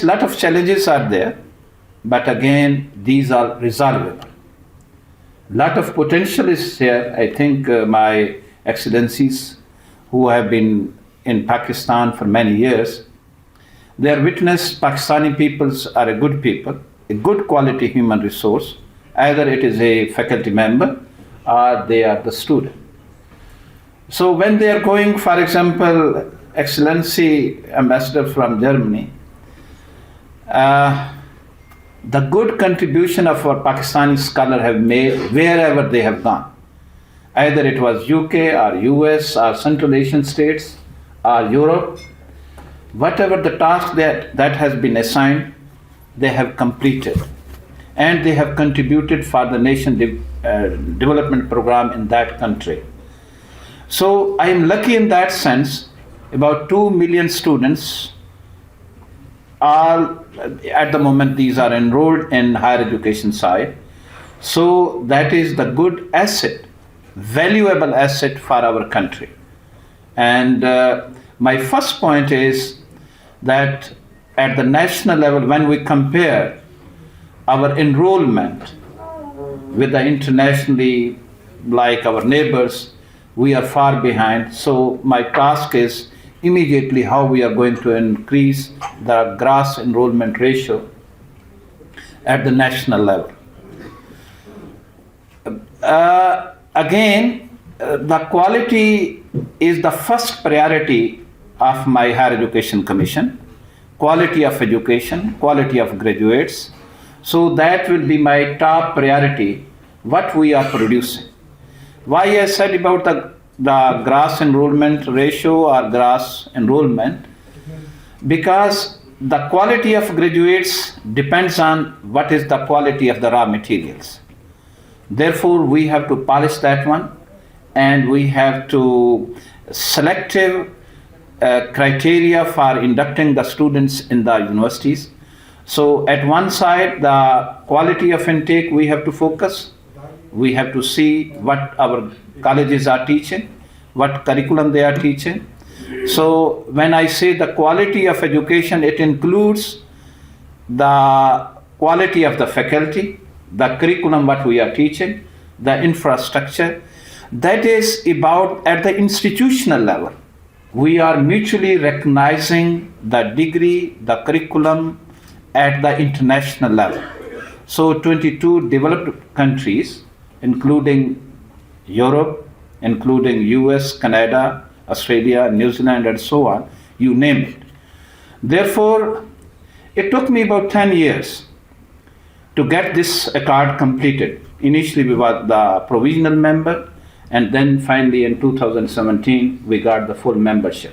Yes, lot of challenges are there, but again, these are resolvable. Lot of potential is here. I think my excellencies who have been in Pakistan for many years, they are witness Pakistani peoples are a good people, a good quality human resource. Either it is a faculty member or they are the student. So when they are going, for example, Excellency Ambassador from Germany, the good contribution of our Pakistani scholars have made wherever they have gone. Either it was UK or US or Central Asian states or Europe, whatever the task that has been assigned, they have completed. And they have contributed for the nation development program in that country. So I am lucky in that sense. About 2 million students are, at the moment, these are enrolled in higher education side. So that is the good asset, valuable asset for our country. And my first point is that at the national level, when we compare our enrollment with the internationally, like our neighbors, we are far behind. So my task is immediately how we are going to increase the gross enrollment ratio at the national level. Again, the quality is the first priority of my Higher Education Commission. Quality of education, quality of graduates. So that will be my top priority, what we are producing. Why I said about the gross enrollment ratio or gross enrollment? Because the quality of graduates depends on what is the quality of the raw materials. Therefore, we have to polish that one, and we have to selective criteria for inducting the students in the universities. So at one side, the quality of intake we have to focus. We have to see what our colleges are teaching, what curriculum they are teaching. So when I say the quality of education, it includes the quality of the faculty, the curriculum what we are teaching, the infrastructure. That is about at the institutional level. We are mutually recognizing the degree, the curriculum at the international level. So 22 developed countries, including Europe, including US, Canada, Australia, New Zealand, and so on, you name it. Therefore, it took me about 10 years to get this accord completed. Initially, we were the provisional member, and then finally in 2017, we got the full membership.